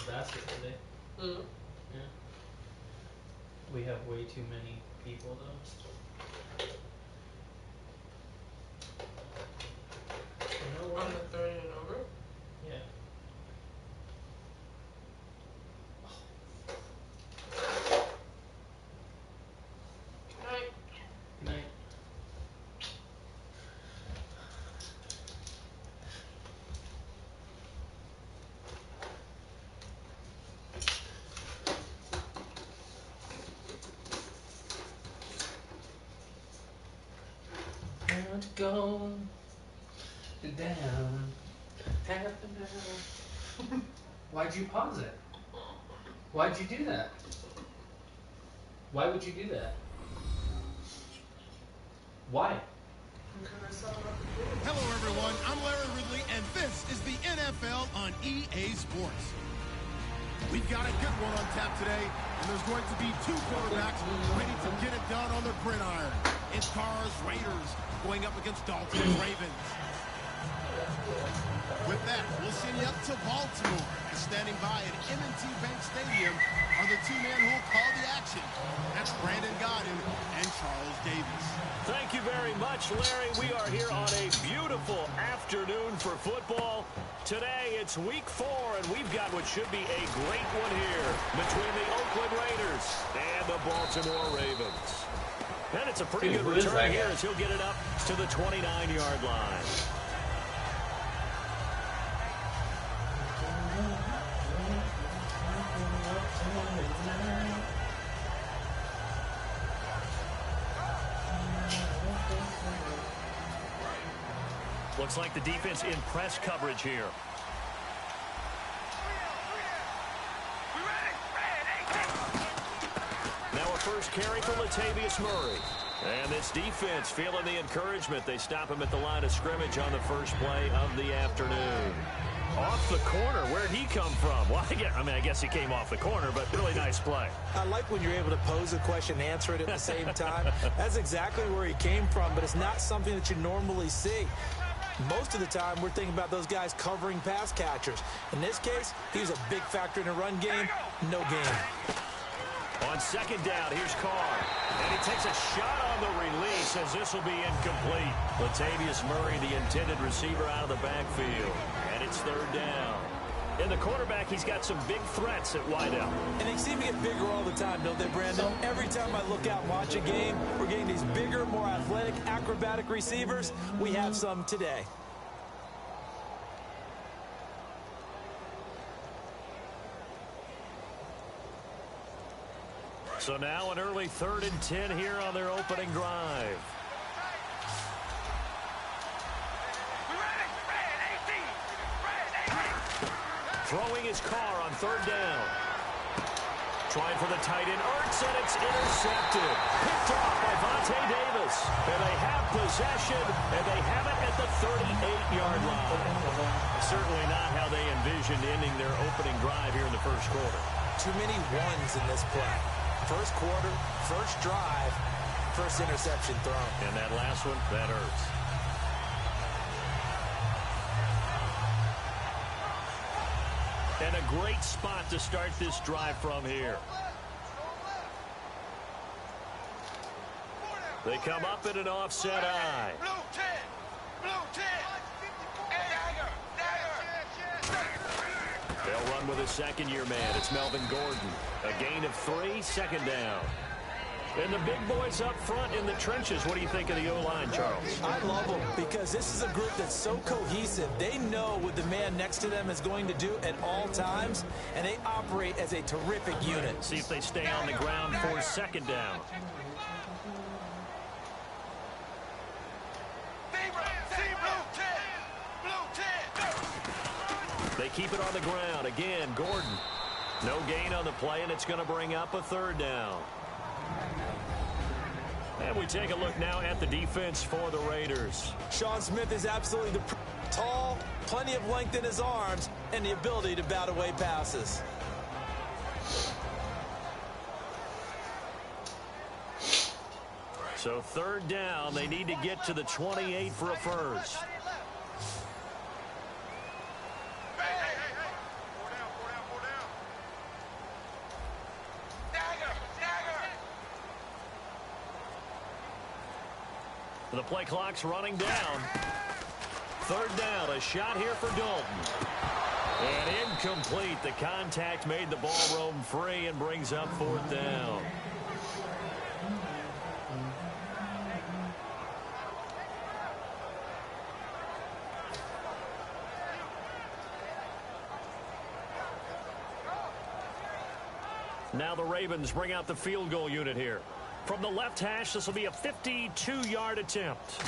basket today. Mm. Yeah. We have way too many people though. You know what? On the 30 and over? Yeah. Night. Night. How'd it go down half an hour? Why'd you pause it? Why'd you do that? Why would you do that? Why? Hello everyone, I'm Larry Ridley and this is the NFL on EA Sports. We've got a good one on tap today, and there's going to be two quarterbacks ready to get it done on the gridiron. It's Carr's Raiders going up against Dalton's Ravens. With that, we'll send you up to Baltimore. Standing by at M&T Bank Stadium are the two men who will call the action. That's Brandon Godden and Charles Davis. Thank you very much, Larry. We are here on a beautiful afternoon for football. Today, it's week 4, and we've got what should be a great one here between the Oakland Raiders and the Baltimore Ravens. And it's a pretty good return here as he'll get it up to the 29-yard line. Looks like the defense in press coverage here. Now a first carry for Latavius Murray. And this defense feeling the encouragement. They stop him at the line of scrimmage on the first play of the afternoon. Off the corner. Where'd he come from? Well, I guess he came off the corner, but really nice play. I like when you're able to pose a question and answer it at the same time. That's exactly where he came from, but it's not something that you normally see. Most of the time, we're thinking about those guys covering pass catchers. In this case, he was a big factor in the run game. No gain. On second down, here's Carr. And he takes a shot on the release as this will be incomplete. Latavius Murray, the intended receiver, out of the backfield. And it's third down. And the quarterback, he's got some big threats at wideout. And they seem to get bigger all the time, don't they, Brandon? Every time I look out and watch a game, we're getting these bigger, more athletic, acrobatic receivers. We have some today. So now an early 3rd and 10 here on their opening drive. Throwing his car on third down. Trying for the tight end, Ertz, and it's intercepted. Picked off by Vontae Davis. And they have possession, and they have it at the 38-yard line. Certainly not how they envisioned ending their opening drive here in the first quarter. Too many ones in this play. First quarter, first drive, first interception thrown. And that last one, that hurts. And a great spot to start this drive from here. They come up in an offset eye. They'll run with a second-year man. It's Melvin Gordon. A gain of 3, second down. And the big boys up front in the trenches. What do you think of the O-line, Charles? I love them because this is a group that's so cohesive. They know what the man next to them is going to do at all times, and they operate as a terrific unit. See if they stay on the ground for second down. They keep it on the ground. Again, Gordon. No gain on the play, and it's going to bring up a third down. And we take a look now at the defense for the Raiders. Sean Smith is absolutely tall, plenty of length in his arms, and the ability to bat away passes. So third down, they need to get to the 28 for a first. The play clock's running down. Third down, a shot here for Dalton. And incomplete. The contact made the ball roam free and brings up fourth down. Now the Ravens bring out the field goal unit here. From the left hash, this will be a 52-yard attempt.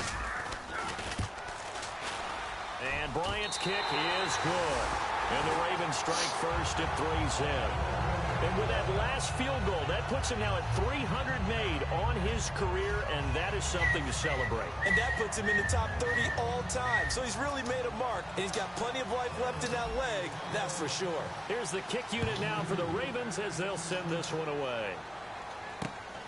And Bryant's kick is good. And the Ravens strike first at 3-zip. And with that last field goal, that puts him now at 300 made on his career, and that is something to celebrate. And that puts him in the top 30 all time. So he's really made a mark, and he's got plenty of life left in that leg, that's for sure. Here's the kick unit now for the Ravens as they'll send this one away.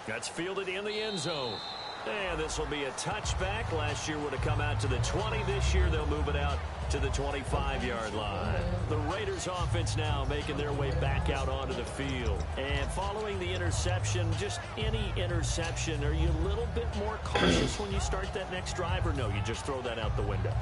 That's fielded in the end zone. And this will be a touchback. Last year would have come out to the 20. This year they'll move it out to the 25-yard line. The Raiders offense now making their way back out onto the field. And following the interception, just any interception, are you a little bit more cautious when you start that next drive, or no, you just throw that out the window?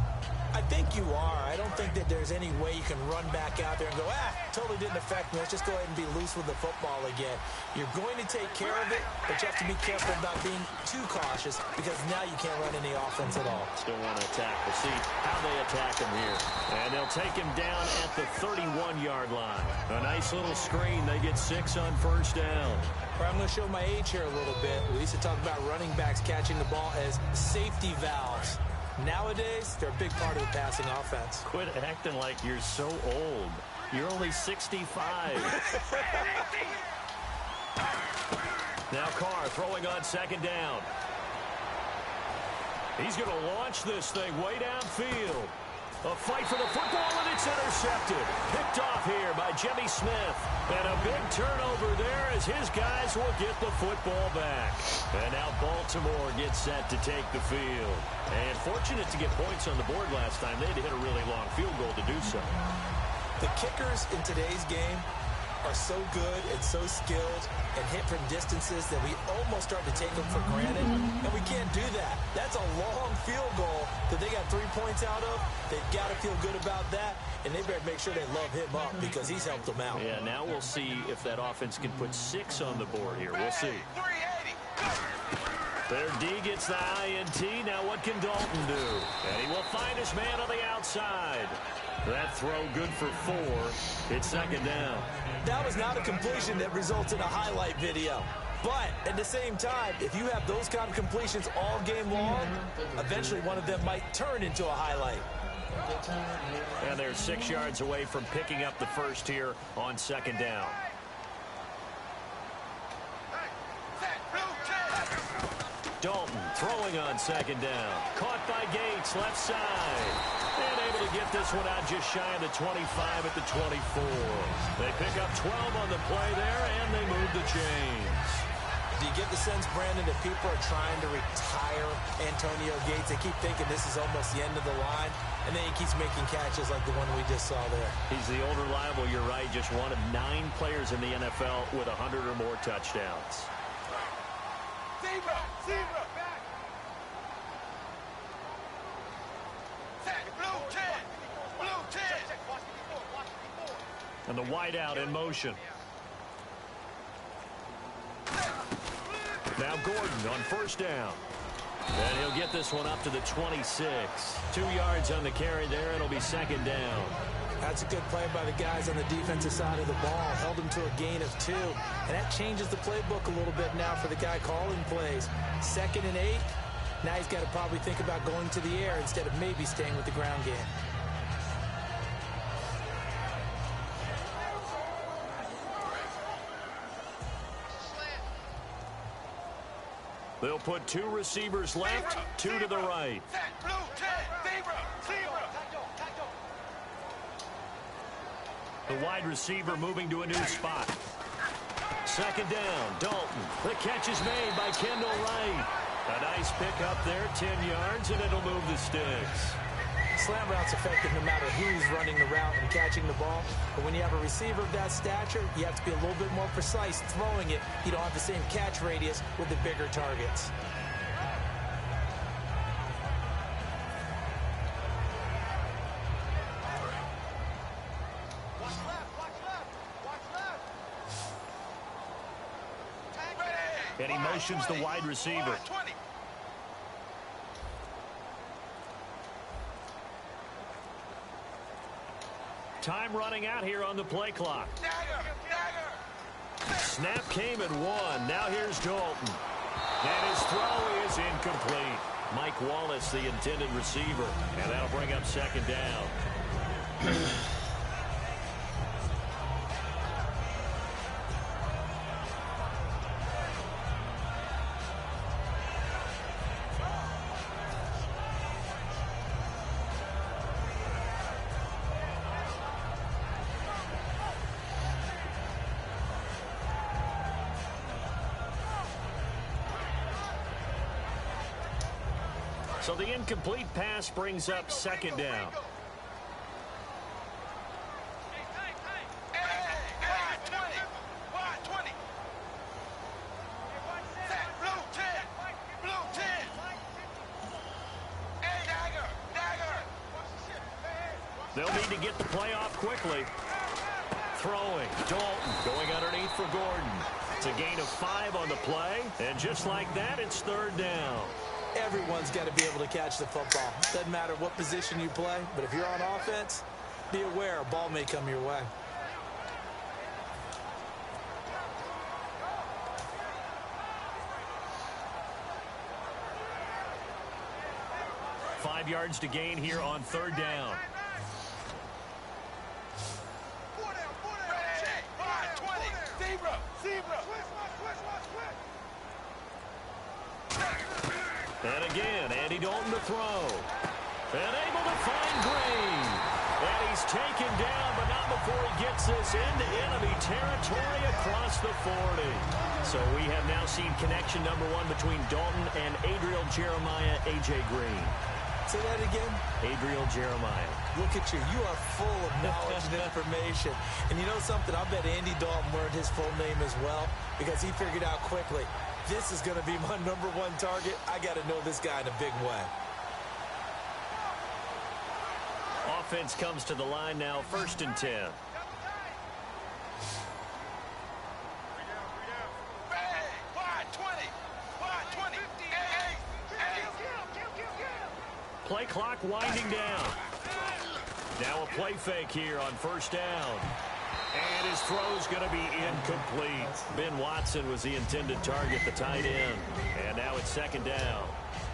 I think you are. I don't think that there's any way you can run back out there and go, totally didn't affect me. Let's just go ahead and be loose with the football again. You're going to take care of it, but you have to be careful about being too cautious because now you can't run any offense at all. Still want to attack. We'll see how they attack him here. And they'll take him down at the 31-yard line. A nice little screen. They get 6 on first down. I'm going to show my age here a little bit. We used to talk about running backs catching the ball as safety valves. Nowadays, they're a big part of the passing offense. Quit acting like you're so old. You're only 65. Now Carr throwing on second down. He's going to launch this thing way downfield. A fight for the football, and it's intercepted. Picked off here by Jimmy Smith. And a big turnover there as his guys will get the football back. And now Baltimore gets set to take the field. And fortunate to get points on the board last time. They had to hit a really long field goal to do so. The kickers in today's game are so good and so skilled and hit from distances that we almost start to take them for granted, and we can't do that. That's a long field goal that they got 3 points out of. They've got to feel good about that, and they better make sure they love him up because he's helped them out. Yeah, now we'll see if that offense can put 6 on the board here. We'll see. Their D gets the INT. Now what can Dalton do? And he will find his man on the outside. That throw good for 4. It's second down. That was not a completion that results in a highlight video. But at the same time, if you have those kind of completions all game long, eventually one of them might turn into a highlight. And they're 6 yards away from picking up the first here on second down. Dalton throwing on second down. Caught by Gates, left side. And able to get this one out just shy of the 25 at the 24. They pick up 12 on the play there, and they move the chains. Do you get the sense, Brandon, that people are trying to retire Antonio Gates? They keep thinking this is almost the end of the line, and then he keeps making catches like the one we just saw there. He's the old reliable, you're right, just one of 9 players in the NFL with 100 or more touchdowns. Zebra, back. Blue 10. And the wideout in motion. Now Gordon on first down. And he'll get this one up to the 26. 2 yards on the carry there. It'll be second down. That's a good play by the guys on the defensive side of the ball. Held him to a gain of 2. And that changes the playbook a little bit now for the guy calling plays. 2nd and 8. Now he's got to probably think about going to the air instead of maybe staying with the ground game. They'll put 2 receivers left, 2 to the right. Blue 10. Zebra. The wide receiver moving to a new spot. Second down, Dalton. The catch is made by Kendall Wright. A nice pick up there, 10 yards, and it'll move the sticks. Slant route's effective no matter who's running the route and catching the ball. But when you have a receiver of that stature, you have to be a little bit more precise throwing it. You don't have the same catch radius with the bigger targets. And he motions the wide receiver. Time running out here on the play clock. Snap came at 1. Now here's Dalton. And his throw is incomplete. Mike Wallace, the intended receiver. And that'll bring up second down. So the incomplete pass brings up second down. They'll need to get the play off quickly. Throwing. Dalton going underneath for Gordon. It's a gain of 5 on the play. And just like that, it's third down. Everyone's got to be able to catch the football. Doesn't matter what position you play, but if you're on offense, be aware a ball may come your way. Five yards to gain here on third down. And again, Andy Dalton to throw. And able to find Green. And he's taken down, but not before he gets this into enemy territory across the 40. So we have now seen connection number 1 between Dalton and Adriel Jeremiah, A.J. Green. Say that again. Adriel Jeremiah. Look at you. You are full of knowledge and information. And you know something? I bet Andy Dalton learned his full name as well because he figured out quickly, this is going to be my number 1 target. I got to know this guy in a big way. Offense comes to the line now, 1st and 10. Play clock winding down. Now a play fake here on 1st down. And his throw's going to be incomplete. Ben Watson was the intended target, the tight end. And now it's 2nd down.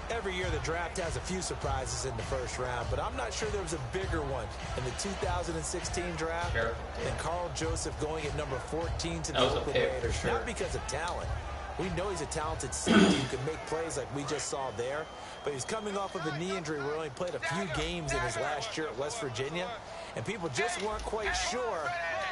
Every year the draft has a few surprises in the 1st round, but I'm not sure there was a bigger one in the 2016 draft than Carl Joseph going at number 14 to the Oakland Raiders. Sure. Not because of talent. We know he's a talented safety who can make plays like we just saw there, but he's coming off of a knee injury where he only played a few games in his last year at West Virginia, and people just weren't quite sure.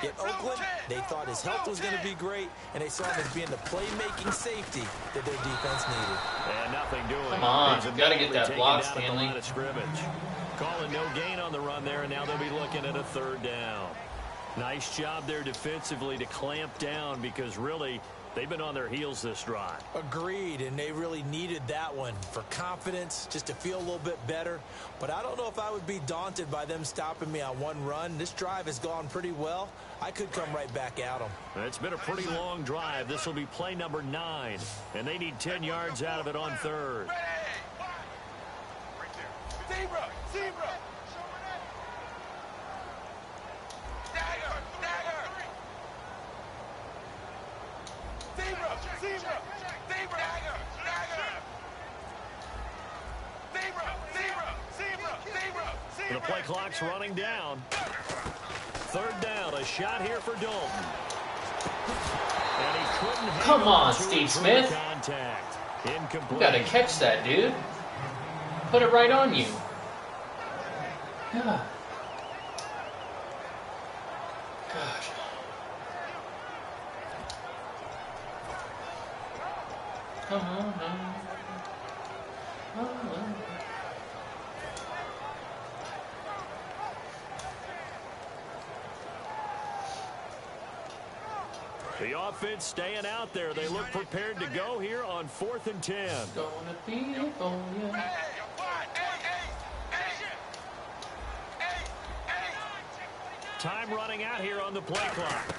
Yet Oakland, they thought his health was going to be great, and they saw him as being the playmaking safety that their defense needed. And nothing doing. Come on, you've got to get that block, Stanley. Calling no gain on the run there, and now they'll be looking at a 3rd down. Nice job there defensively to clamp down because really they've been on their heels this drive. Agreed, and they really needed that one for confidence, just to feel a little bit better. But I don't know if I would be daunted by them stopping me on 1 run. This drive has gone pretty well. I could come right back at them. It's been a pretty long drive. This will be play number 9, and they need 10 yards out of it on 3rd. Zebra! The play clock's running down. 3rd down, a shot here for Dalton. And he couldn't. Come on, Steve Smith. Contact. Incomplete. You gotta catch that, dude. Put it right on you. Yeah. Gosh. Come on now. The offense staying out there. They look prepared to go here on 4th and 10. Gonna be for you. Time running out here on the play clock.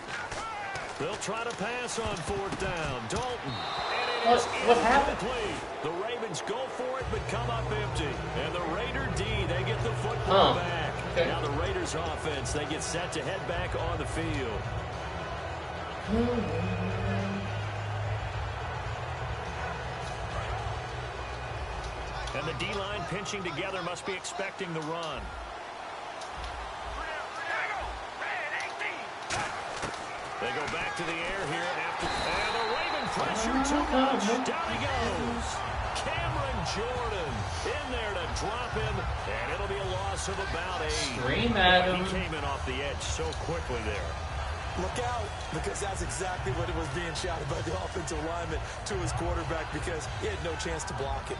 They'll try to pass on 4th down. Dalton. And it is What happened? incomplete. The Ravens go for it, but come up empty. And the Raider D, they get the football back. Okay. Now the Raiders offense, they get set to head back on the field. And the D-line pinching together must be expecting the run. They go back to the air here after. And the Raven pressure too much. Down he goes. Cameron Jordan in there to drop him. And it'll be a loss of about 8. Scream at him. He came in off the edge so quickly there. Look out, because that's exactly what it was being shouted by the offensive lineman to his quarterback, because he had no chance to block it.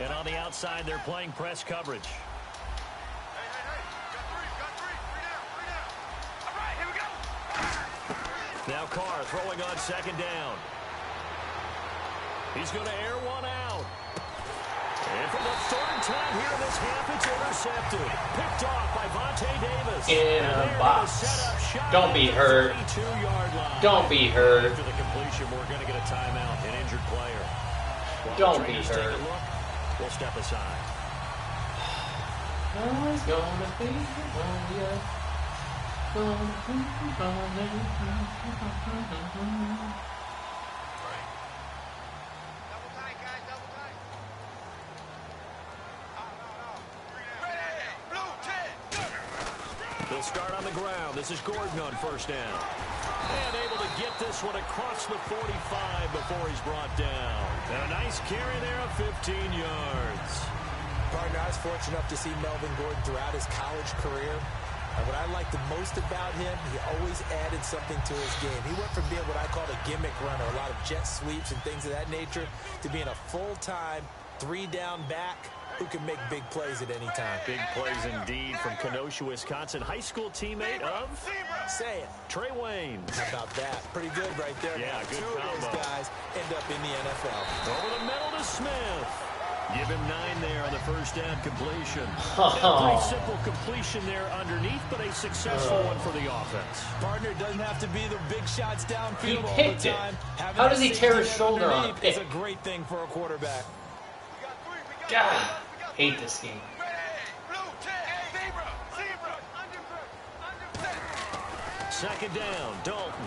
And on the outside, they're playing press coverage. Now Carr throwing on second down. He's going to air one out. And for the third time here in this half, it's intercepted. Picked off by Vontae Davis. In a box. Don't be hurt. Don't be hurt. After the completion, we're going to get a timeout, an injured player. Don't be hurt. We'll step aside. It's gonna be yeah. They'll start on the ground. This is Gordon on first down. And able to get this one across the 45 before he's brought down. And a nice carry there of 15 yards. Partner, I was fortunate enough to see Melvin Gordon throughout his college career. And what I liked the most about him, he always added something to his game. He went from being what I call a gimmick runner, a lot of jet sweeps and things of that nature, to being a full-time, 3-down back who can make big plays at any time. Big plays indeed from Kenosha, Wisconsin. High school teammate of? Say it. Trey Wayne. How about that? Pretty good right there. Yeah, now. good Two of combo. those guys end up in the NFL. Over the middle to Smith. Give him 9 there on the first down completion. Oh. A pretty simple completion there underneath, but a successful one for the offense. Partner doesn't have to be the big shots downfield He all picked the it. time. Having How that does he tear his safety shoulder on a underneath is pick? a great thing for a quarterback. God, hate this game. Second down, Dalton.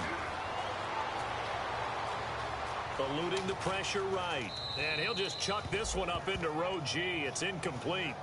Eluding the pressure right. And he'll just chuck this one up into row G. It's incomplete.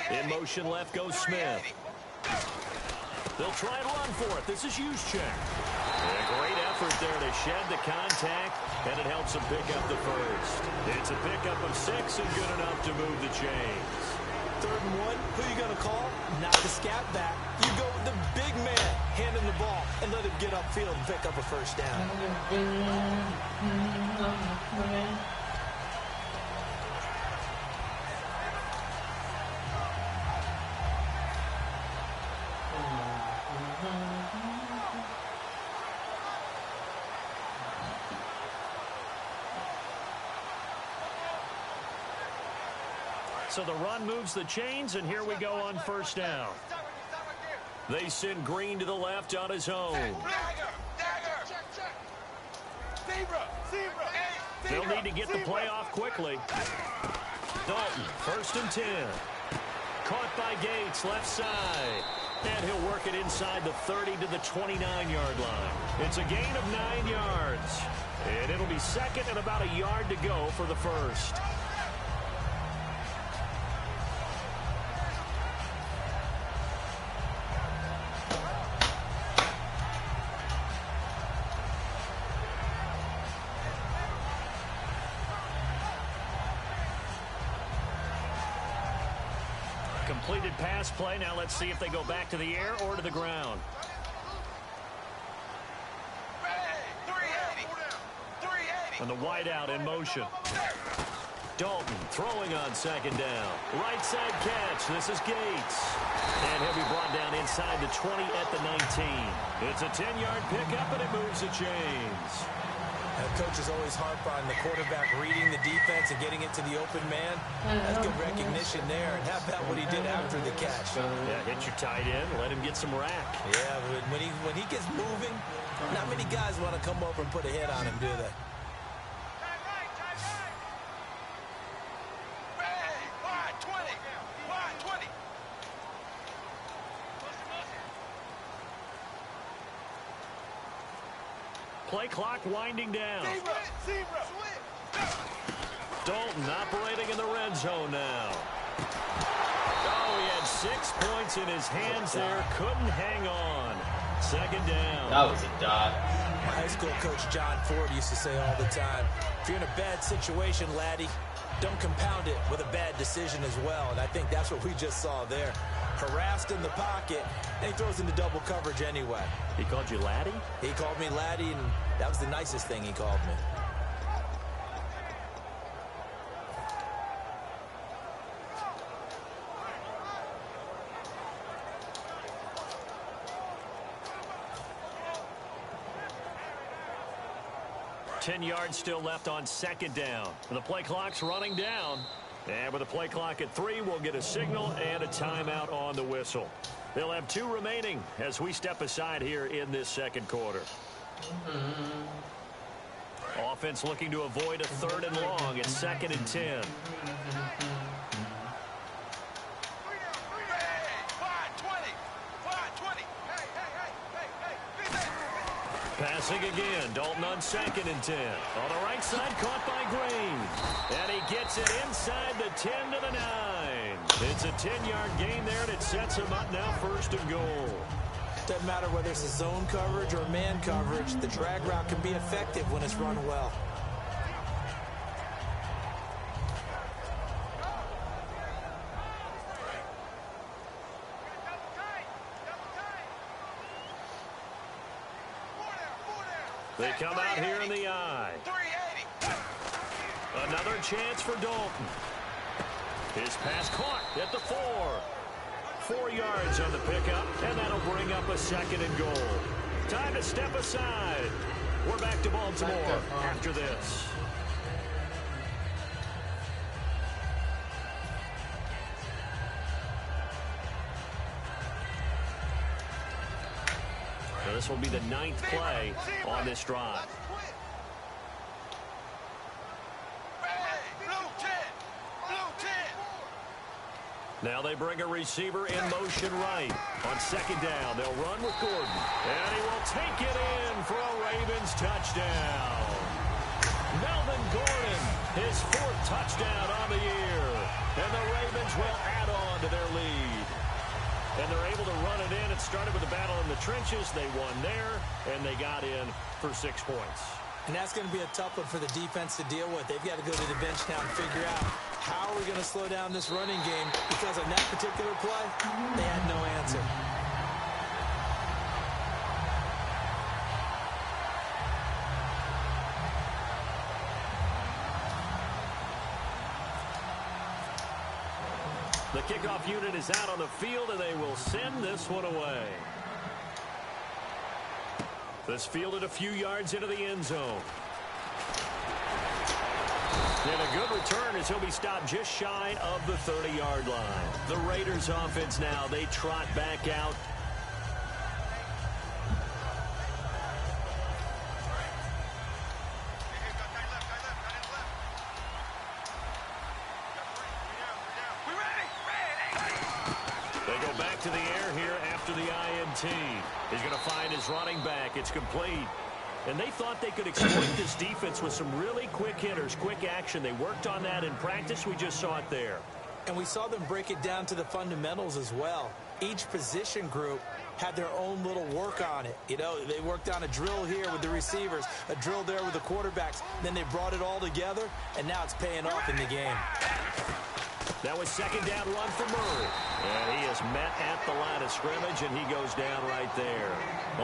In motion left goes Smith. They'll try and run for it. This is Juszczyk. A great effort there to shed the contact, and it helps him pick up the first. It's a pickup of 6 and good enough to move the chains. 3rd and 1, who you going to call? Not the scat back. You go with the big man, hand him the ball, and let him get upfield and pick up a first down. So the run moves the chains, and here we go on first down. They send Green to the left on his own. They'll need to get the play off quickly. Dalton, 1st and 10. Caught by Gates, left side. And he'll work it inside the 30 to the 29-yard line. It's a gain of 9 yards. And it'll be 2nd and about a yard to go for the first. Completed pass play. Now let's see if they go back to the air or to the ground. And the wideout in motion. Dalton throwing on second down. Right side catch. This is Gates. And he'll be brought down inside the 20 at the 19. It's a 10-yard pickup, and it moves the chains. Coach is always harp on the quarterback reading the defense and getting it to the open man. That's good recognition there. And how about what he did after the catch? Yeah, hit your tight end, let him get some rack. Yeah, when he gets moving, not many guys want to come over and put a hit on him, do they? Play clock winding down. Dalton operating in the red zone now. Oh, he had 6 points in his hands there. Couldn't hang on. Second down. That was a dot. My high school coach John Ford used to say all the time, if you're in a bad situation, laddie, don't compound it with a bad decision as well. And I think that's what we just saw there. Harassed in the pocket, and he throws into double coverage anyway. He called you laddie? He called me laddie, and that was the nicest thing he called me. Ten yards still left on second down. The play clock's running down. And with the play clock at 3, we'll get a signal and a timeout on the whistle. They'll have 2 remaining as we step aside here in this second quarter. Offense looking to avoid a 3rd and long. It's 2nd and 10. Passing again. Dalton on 2nd and 10. On the right side, caught by Green. And he gets it inside the 10 to the 9. It's a 10-yard gain there, and it sets him up now 1st and goal. Doesn't matter whether it's a zone coverage or man coverage. The drag route can be effective when it's run well. They come out here in the eye. Another chance for Dalton. His pass caught at the 4. 4 yards on the pickup, and that'll bring up a 2nd and goal. Time to step aside. We're back to Baltimore after this. So this will be the 9th play on this drive. Now they bring a receiver in motion right. On 2nd down, they'll run with Gordon. And he will take it in for a Ravens touchdown. Melvin Gordon, his 4th touchdown on the year. And the Ravens will add on to their lead. And they're able to run it in. It started with a battle in the trenches. They won there, and they got in for 6 points. And that's going to be a tough one for the defense to deal with. They've got to go to the bench now and figure out how are we going to slow down this running game, because on that particular play, they had no answer. The kickoff unit is out on the field, and they will send this one away. This fielded a few yards into the end zone. And a good return as he'll be stopped just shy of the 30-yard line. The Raiders offense now, they trot back out. They go back to the air here after the INT. He's going to find his running back. It's complete. And they thought they could exploit this defense with some really quick hitters, quick action. They worked on that in practice. We just saw it there. And we saw them break it down to the fundamentals as well. Each position group had their own little work on it. You know, they worked on a drill here with the receivers, a drill there with the quarterbacks. Then they brought it all together, and now it's paying off in the game. That was 2nd down run for Murray. And he is met at the line of scrimmage, and he goes down right there.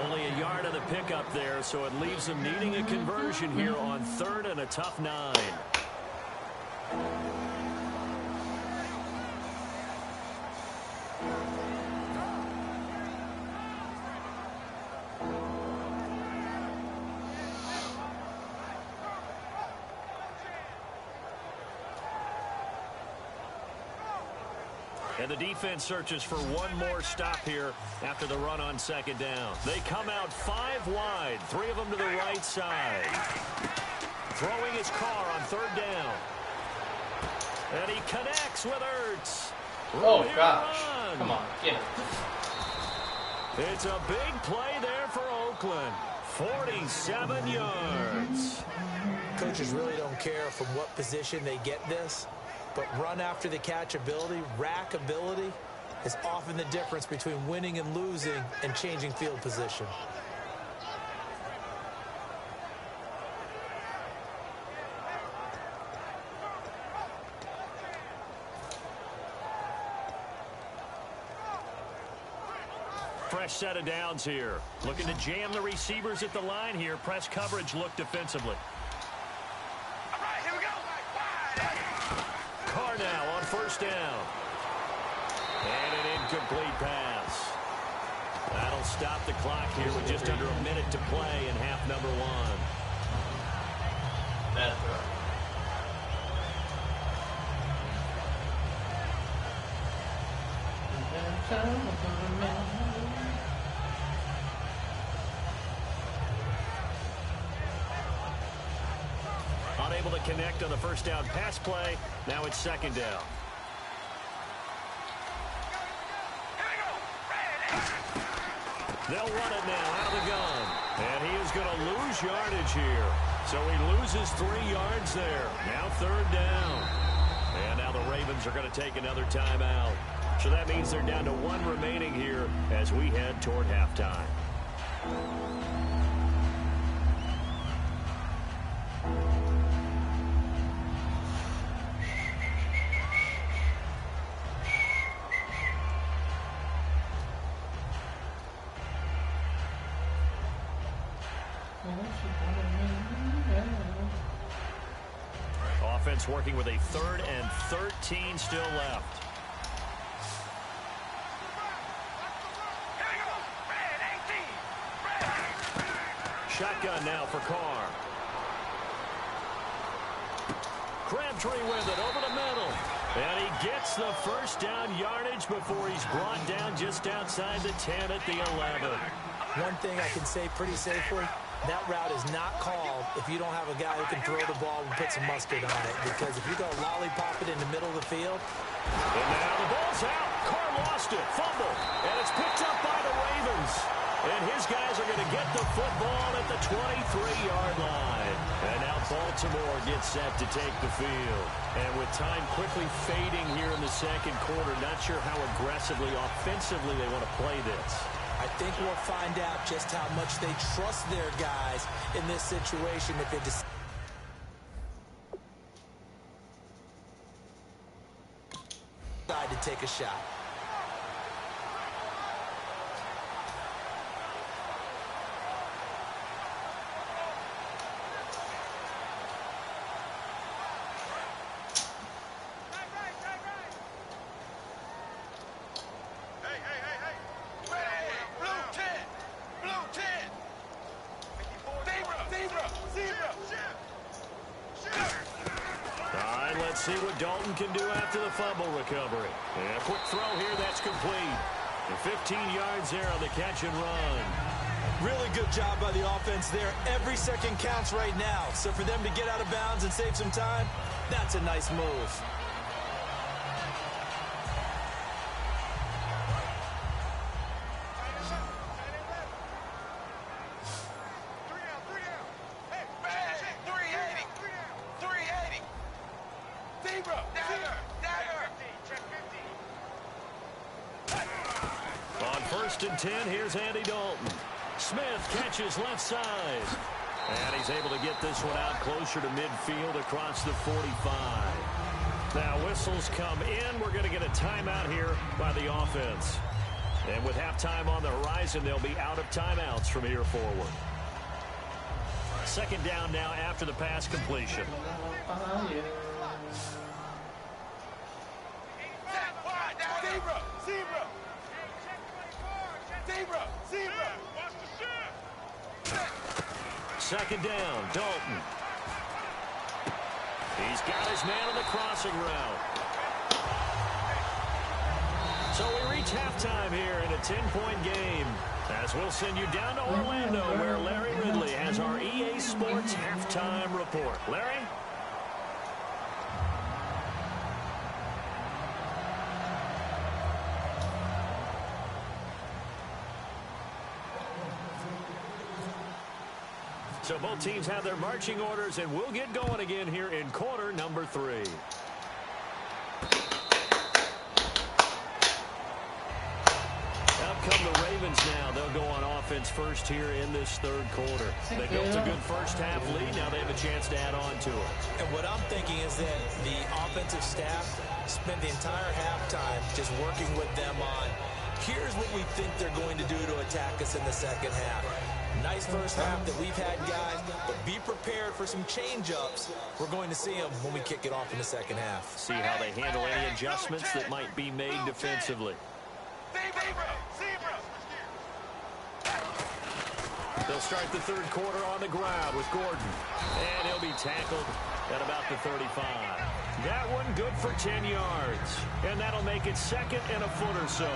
Only a yard of the pickup there, so it leaves them needing a conversion here on 3rd and a tough 9. And the defense searches for one more stop here after the run on second down. They come out 5 wide, 3 of them to the right side. Throwing his car on third down. And he connects with Ertz. Oh, gosh. Come on, get it. It's a big play there for Oakland. 47 yards. Coaches really don't care from what position they get this, but run after the catch ability, rack ability, is often the difference between winning and losing and changing field position. Fresh set of downs here. Looking to jam the receivers at the line here. Press coverage look defensively. All right, here we go. Carr now on first down. And an incomplete pass. That'll stop the clock here with just under a minute to play in half number 1. Bad throw. Unable to connect on the first down pass play. Now it's second down. They'll run it now out of the gun. And he is going to lose yardage here. So he loses 3 yards there. Now third down. And now the Ravens are going to take another timeout. So that means they're down to 1 remaining here as we head toward halftime. Offense working with a 3rd and 13 still left. Shotgun now for Carr. Crabtree with it over the middle. And he gets the first down yardage before he's brought down just outside the 10 at the 11. One thing I can say pretty safely, that route is not called if you don't have a guy who can throw the ball and put some mustard on it. Because if you go lollipop it in the middle of the field. And now the ball's out. Carr lost it. Fumble. And it's picked up by the Ravens. And his guys are going to get the football at the 23-yard line. And now Baltimore gets set to take the field. And with time quickly fading here in the second quarter, not sure how aggressively, offensively they want to play this. I think we'll find out just how much they trust their guys in this situation if they decide to take a shot. See what Dalton can do after the fumble recovery. And a quick throw here, that's complete. And 15 yards there on the catch and run. Really good job by the offense there. Every second counts right now. So for them to get out of bounds and save some time, that's a nice move. And 10, here's Andy Dalton. Smith catches left side. And he's able to get this one out closer to midfield across the 45. Now whistles come in. We're going to get a timeout here by the offense. And with halftime on the horizon, they'll be out of timeouts from here forward. Second down now after the pass completion. Second down, Dalton. He's got his man on the crossing route. So we reach halftime here in a 10-point game. As we'll send you down to Orlando, where Larry Ridley has our EA Sports halftime report. Larry? So both teams have their marching orders, and we'll get going again here in quarter number 3. Out come the Ravens now. They'll go on offense first here in this third quarter. They built a good first half lead. Now they have a chance to add on to it. And what I'm thinking is that the offensive staff spent the entire halftime just working with them on, here's what we think they're going to do to attack us in the second half. Nice first half that we've had, guys, but be prepared for some change-ups. We're going to see them when we kick it off in the second half. See how they handle any adjustments that might be made defensively. They'll start the third quarter on the ground with Gordon. And he'll be tackled at about the 35. That one good for 10 yards. And that'll make it second and a foot or so.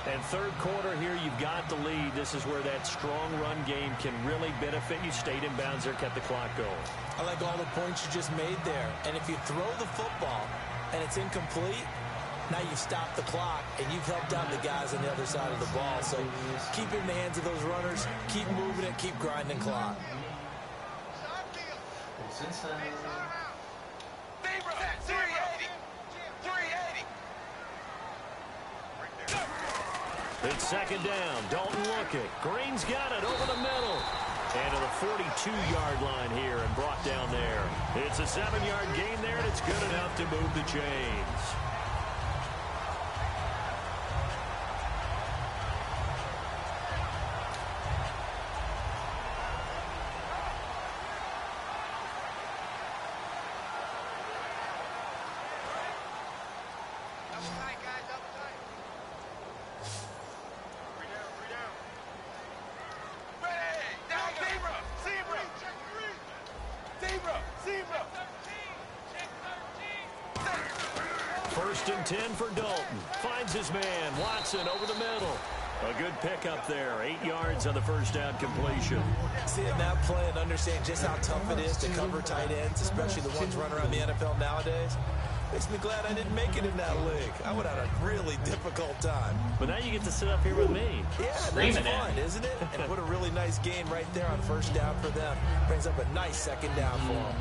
And third quarter here, you've got the lead. This is where that strong run game can really benefit you. Stayed in bounds there, kept the clock going. I like all the points you just made there. And if you throw the football and it's incomplete, now you've stopped the clock and you've helped out the guys on the other side of the ball. So keep it in the hands of those runners. Keep moving it. Keep grinding clock. It's second down. Dalton looking. Green's got it over the middle. And to the 42-yard line here and brought down there. It's a 7-yard gain there, and it's good enough to move the chains. First and 10 for Dalton. Finds his man, Watson, over the middle. A good pickup there. 8 yards on the first down completion. Seeing that play and understand just how tough it is to cover tight ends, especially the ones running around the NFL nowadays, makes me glad I didn't make it in that league. I would have had a really difficult time. But now you get to sit up here with me. Yeah, that's fun, isn't it? And put a really nice gain right there on first down for them. Brings up a nice second down for them.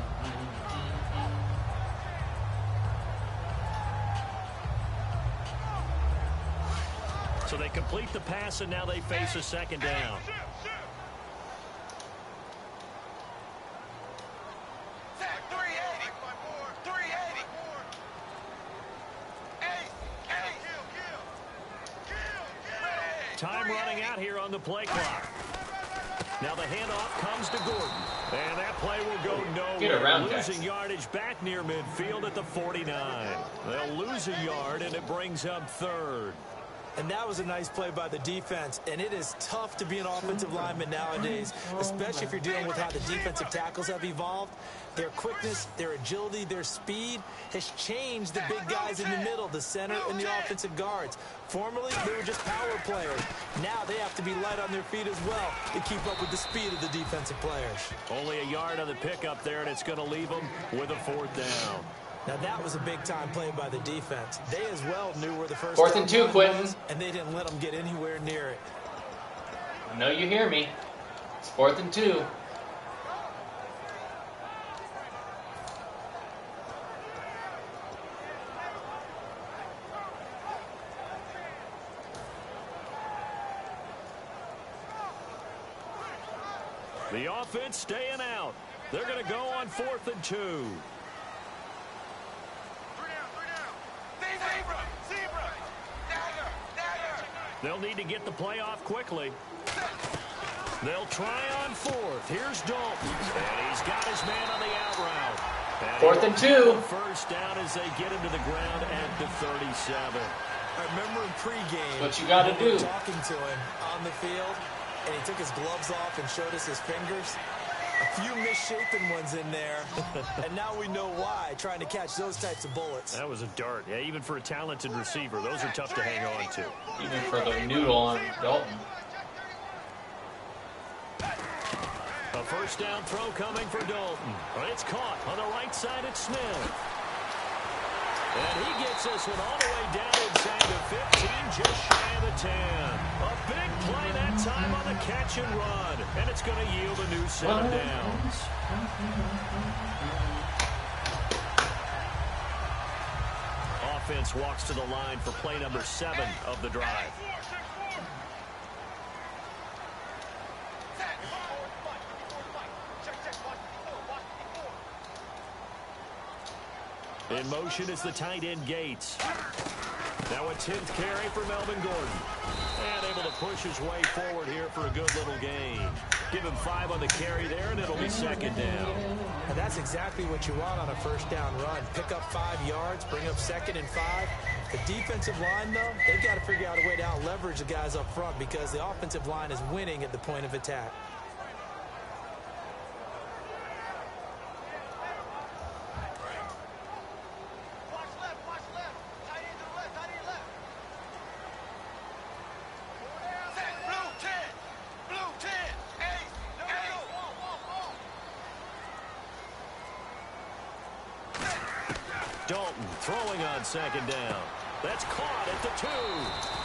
So they complete the pass, and now they face a second down. Time running out here on the play clock. Now the handoff comes to Gordon. And that play will go nowhere. Losing yardage back near midfield at the 49. They'll lose a yard, and it brings up third. And that was a nice play by the defense. And it is tough to be an offensive lineman nowadays, especially if you're dealing with how the defensive tackles have evolved. Their quickness, their agility, their speed has changed the big guys in the middle, the center, and the offensive guards. Formerly, they were just power players. Now they have to be light on their feet as well to keep up with the speed of the defensive players. Only a yard on the pickup there, and it's going to leave them with a fourth down. Now, that was a big-time play by the defense. They as well knew where the first fourth and 2, Quinton. Was, and they didn't let them get anywhere near it. I know you hear me. It's 4th and 2. The offense staying out. They're going to go on 4th and 2. They'll need to get the play off quickly. They'll try on 4th. Here's Dalton. And he's got his man on the out route. 4th and 2. First down as they get him to the ground at the 37. I remember in pregame, What you gotta we were do. talking to him on the field, and he took his gloves off and showed us his fingers. A few misshapen ones in there, and now we know why, trying to catch those types of bullets. That was a dart. Yeah, even for a talented receiver, those are tough to hang on to. Even for the noodle on Dalton. A first down throw coming for Dalton. But it's caught on the right side at Smith. And he gets this one all the way down inside the 15, just shy of the 10. A big play that time on the catch and run. And it's going to yield a new 7 downs. Offense walks to the line for play number 7 of the drive. In motion is the tight end Gates. Now a 10th carry for Melvin Gordon. And able to push his way forward here for a good little gain. Give him 5 on the carry there, and it'll be 2nd down. And that's exactly what you want on a first down run. Pick up 5 yards, bring up 2nd and 5. The defensive line, though, they've got to figure out a way to out-leverage the guys up front because the offensive line is winning at the point of attack. Dalton throwing on 2nd down. That's caught at the 2.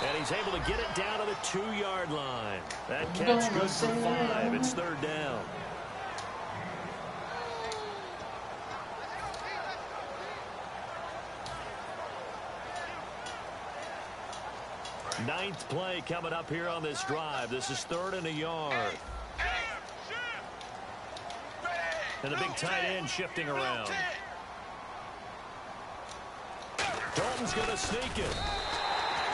And he's able to get it down to the 2-yard line. That catch good for 5. It's 3rd down. Ninth play coming up here on this drive. This is 3rd and a yard. And the big tight end shifting around. Dalton's going to sneak it.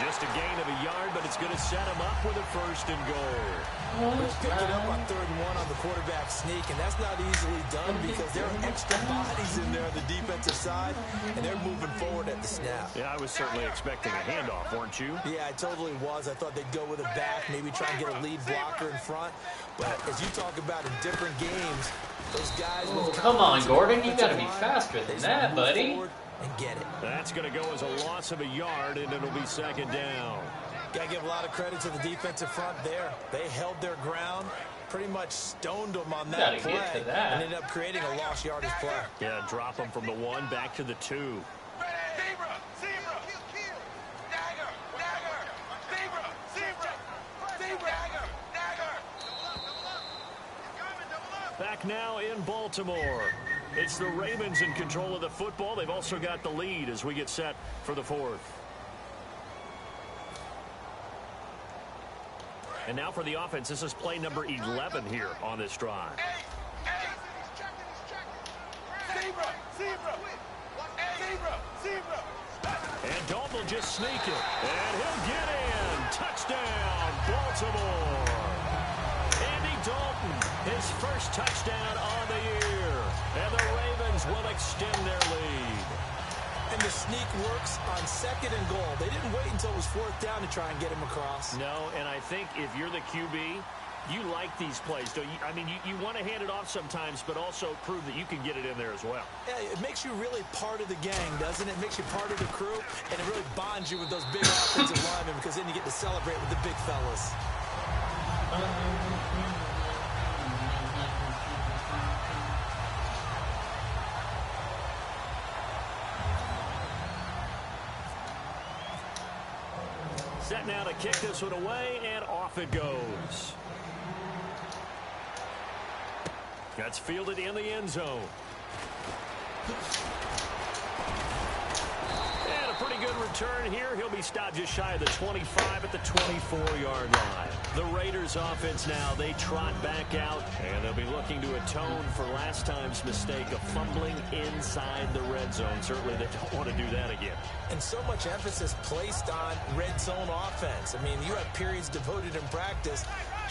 Just a gain of a yard, but it's going to set him up with a 1st and goal. He's picking up on 3rd and 1 on the quarterback sneak, and that's not easily done because there are extra bodies in there on the defensive side, and they're moving forward at the snap. Yeah, I was certainly expecting a handoff, weren't you? Yeah, I totally was. I thought they'd go with a back, maybe try and get a lead blocker in front. But as you talk about in different games, those guys... Come on, Gordon. You got to be faster than that, buddy. And get it. That's going to go as a loss of a yard, and it'll be 2nd down. Got to give a lot of credit to the defensive front there. They held their ground, pretty much stoned them on that play, and ended up creating a lost yardage play. Yeah, drop them from the 1 back to the 2. Back now in Baltimore. It's the Ravens in control of the football. They've also got the lead as we get set for the 4th. And now for the offense, this is play number 11 here on this drive. And Dalton will just sneak it. And he'll get in. Touchdown, Baltimore. Andy Dalton, his first touchdown on the year. And the Ravens will extend their lead. And the sneak works on 2nd and goal. They didn't wait until it was 4th down to try and get him across. No, and I think if you're the QB, you like these plays, don't you? I mean, you want to hand it off sometimes, but also prove that you can get it in there as well. Yeah, it makes you really part of the gang, doesn't it? It makes you part of the crew, and it really bonds you with those big offensive linemen because then you get to celebrate with the big fellas. Set now to kick this one away, and off it goes. That's fielded in the end zone. And a pretty good return here. He'll be stopped just shy of the 25 at the 24-yard line. The Raiders offense now, they trot back out, and they'll be looking to atone for last time's mistake of fumbling inside the red zone. Certainly they don't want to do that again. And so much emphasis placed on red zone offense. I mean, you have periods devoted in practice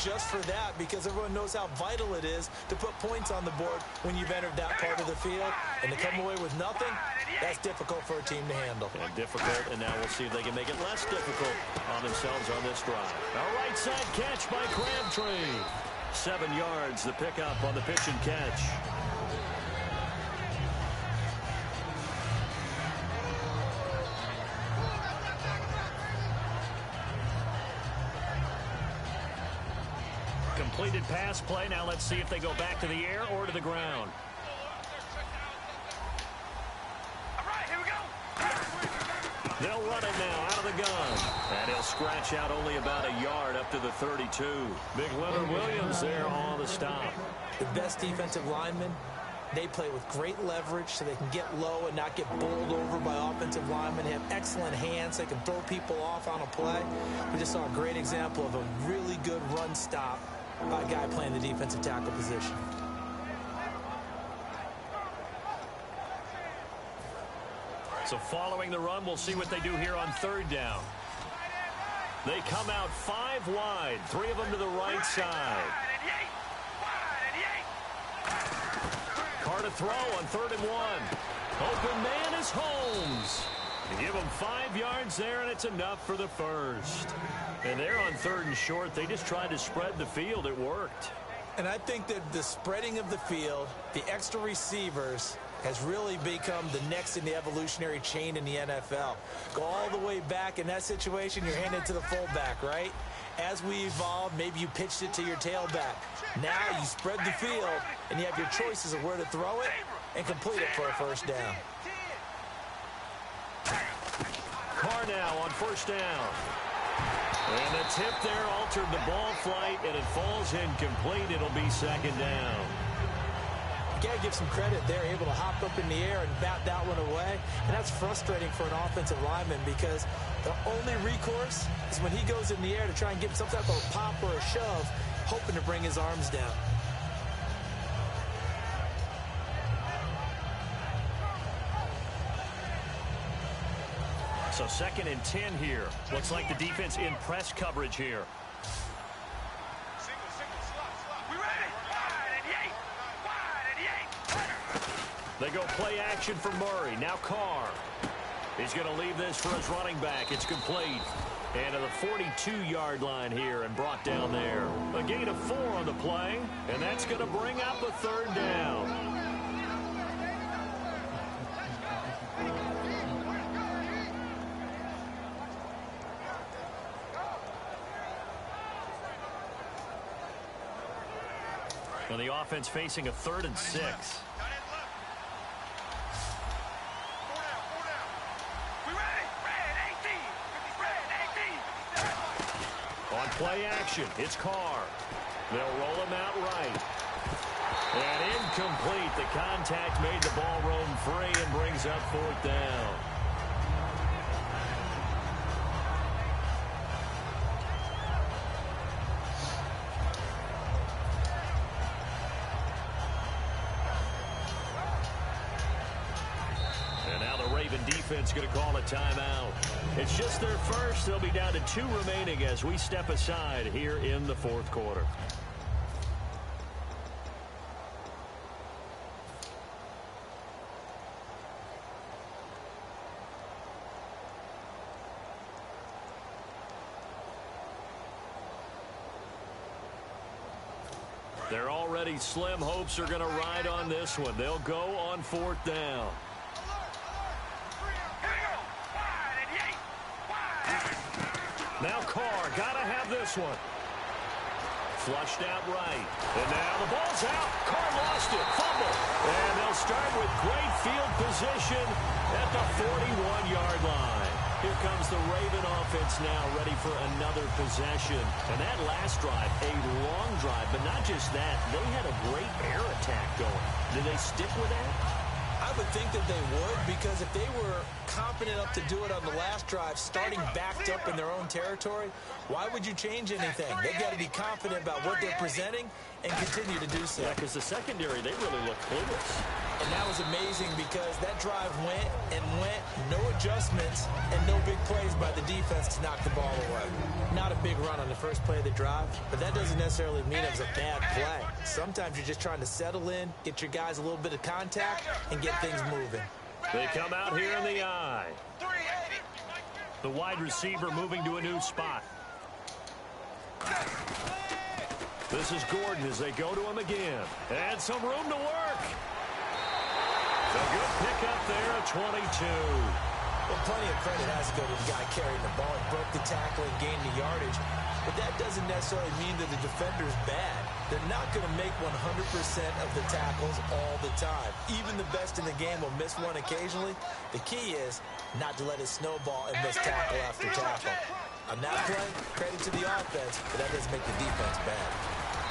just for that, because everyone knows how vital it is to put points on the board when you've entered that part of the field. And to come away with nothing, that's difficult for a team to handle. And difficult, and now we'll see if they can make it less difficult on themselves on this drive. A right side catch by Crabtree. 7 yards, the pickup on the pitch and catch. Completed pass play. Now let's see if they go back to the air or to the ground. All right, here we go. They'll run it now out of the gun. And he'll scratch out only about a yard up to the 32. Big Leonard Williams there on the stop. The best defensive linemen, they play with great leverage so they can get low and not get bowled over by offensive linemen. They have excellent hands. They can throw people off on a play. We just saw a great example of a really good run stop by a guy playing the defensive tackle position. So following the run, we'll see what they do here on 3rd down. They come out 5 wide, 3 of them to the right side. Carr to throw on 3rd and 1. Open man is Holmes. They give him 5 yards there, and it's enough for the first. And they're on 3rd and short. They just tried to spread the field. It worked. And I think that the spreading of the field, the extra receivers, has really become the next in the evolutionary chain in the NFL. Go all the way back. In that situation, you're handed to the fullback, right? As we evolve, maybe you pitched it to your tailback. Now you spread the field, and you have your choices of where to throw it and complete it for a first down. Carr now on 1st down. And the tip there altered the ball flight, and it falls incomplete. It'll be 2nd down. You got to give some credit. They're able to hop up in the air and bat that one away. And that's frustrating for an offensive lineman because the only recourse is when he goes in the air to try and get some type of a pop or a shove, hoping to bring his arms down. So 2nd and 10 here. Looks like the defense in press coverage here. They go play action for Murray. Now Carr. He's going to leave this for his running back. It's complete. And to the 42-yard line here and brought down there. A gain of 4 on the play. And that's going to bring up a 3rd down. And the offense facing a 3rd and 6. On play action, it's Carr. They'll roll him out right. And incomplete. The contact made the ball roam free and brings up 4th down. Defense going to call a timeout. It's just their first. They'll be down to 2 remaining as we step aside here in the 4th quarter. They're already slim hopes are going to ride on this one. They'll go on 4th down. Now Carr, gotta have this one. Flushed out right. And now the ball's out. Carr lost it. Fumble. And they'll start with great field position at the 41-yard line. Here comes the Raven offense now, ready for another possession. And that last drive, a long drive, but not just that. They had a great air attack going. Do they stick with that? I would think that they would, because if they were confident enough to do it on the last drive, starting backed up in their own territory, why would you change anything? They've got to be confident about what they're presenting and continue to do so. Yeah, because the secondary, they really look clueless. And that was amazing because that drive went and went, no adjustments, and no big plays by the defense to knock the ball away. Not a big run on the first play of the drive, but that doesn't necessarily mean it was a bad play. Sometimes you're just trying to settle in, get your guys a little bit of contact, and get things moving. They come out here in the eye. The wide receiver moving to a new spot. This is Gordon as they go to him again. And some room to work. A good pickup there at 22. Well, plenty of credit has to go to the guy carrying the ball. He broke the tackle and gained the yardage. But that doesn't necessarily mean that the defender's bad. They're not going to make 100% of the tackles all the time. Even the best in the game will miss one occasionally. The key is not to let it snowball and miss tackle after tackle. On that play, credit to the offense, but that doesn't make the defense bad.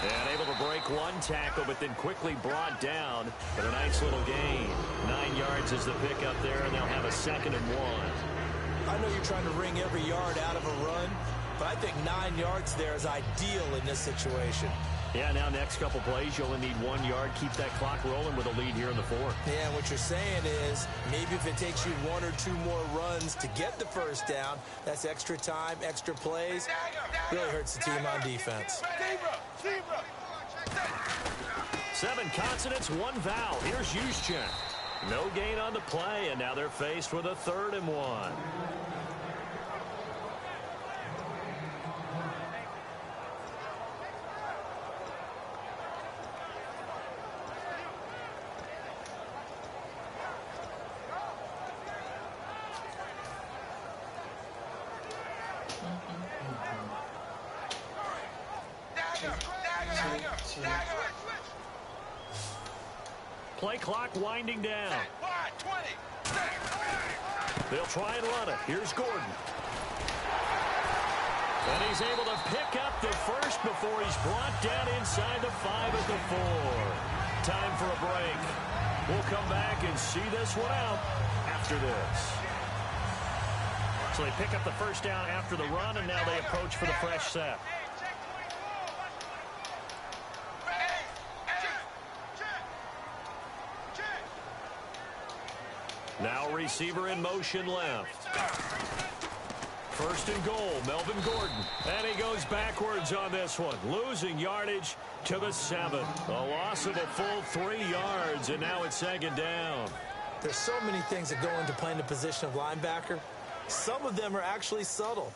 And able to break one tackle, but then quickly brought down. But a nice little gain. 9 yards is the pickup there, and they'll have a 2nd and 1. I know you're trying to wring every yard out of a run, but I think 9 yards there is ideal in this situation. Yeah, now next couple plays, you only need 1 yard. Keep that clock rolling with a lead here in the 4th. Yeah, and what you're saying is maybe if it takes you 1 or 2 more runs to get the first down, that's extra time, extra plays. Really hurts the team on defense. 7 consonants, 1 vowel. Here's Juszczyk. No gain on the play, and now they're faced with a 3rd and 1. Play clock winding down. They'll try and run it. Here's Gordon. And he's able to pick up the first before he's brought down inside the 5 at the 4. Time for a break. We'll come back and see this one out after this. So they pick up the first down after the run, and now they approach for the fresh set. Now receiver in motion left. 1st and goal, Melvin Gordon. And he goes backwards on this one, losing yardage to the 7. A loss of a full 3 yards, and now it's 2nd down. There's so many things that go into playing the position of linebacker. Some of them are actually subtle.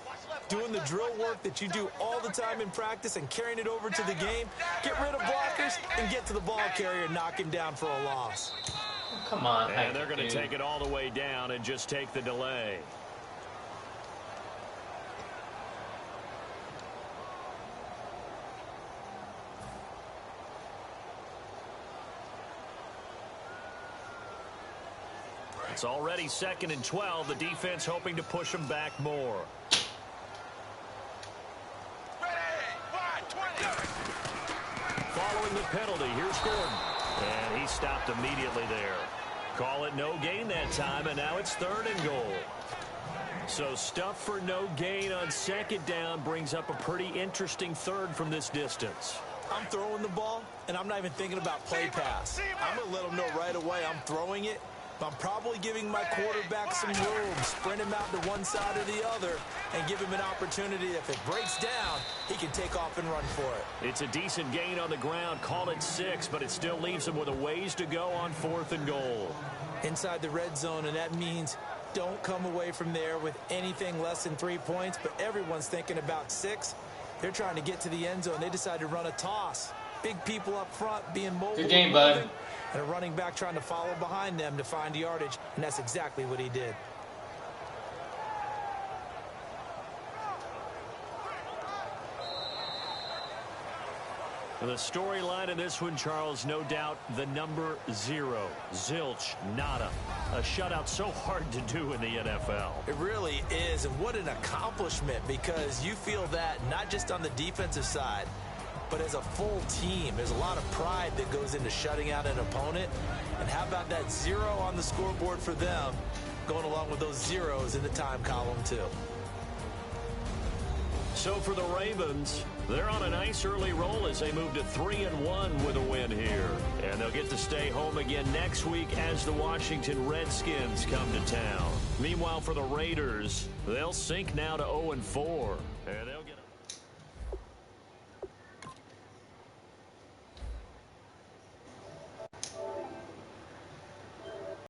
Doing the drill work that you do all the time in practice and carrying it over to the game. Get rid of blockers and get to the ball carrier and knock him down for a loss. Come on. And they're going to take it all the way down and just take the delay. It's already 2nd and 12. The defense hoping to push them back more. Following the penalty, here's Gordon. And he stopped immediately there. Call it no gain that time, and now it's 3rd and goal. So stuff for no gain on 2nd down brings up a pretty interesting 3rd from this distance. I'm throwing the ball, and I'm not even thinking about play pass. I'm going to let him know right away I'm throwing it, but I'm probably giving my quarterback some room, sprint him out to one side or the other, and give him an opportunity. If it breaks down, he can take off and run for it. It's a decent gain on the ground. Call it 6, but it still leaves him with a ways to go on 4th and goal. Inside the red zone, and that means don't come away from there with anything less than 3 points, but everyone's thinking about 6. They're trying to get to the end zone. They decide to run a toss. Big people up front being mobile. Good game, bud. And a running back trying to follow behind them to find yardage, and that's exactly what he did. The storyline in this one, Charles, no doubt the number 0. Zilch, nada. A shutout so hard to do in the NFL. It really is, and what an accomplishment, because you feel that not just on the defensive side, but as a full team. There's a lot of pride that goes into shutting out an opponent. And how about that 0 on the scoreboard for them, going along with those zeros in the time column too. So for the Ravens, they're on a nice early roll as they move to 3-1 with a win here. And they'll get to stay home again next week as the Washington Redskins come to town. Meanwhile, for the Raiders, they'll sink now to 0-4. And they'll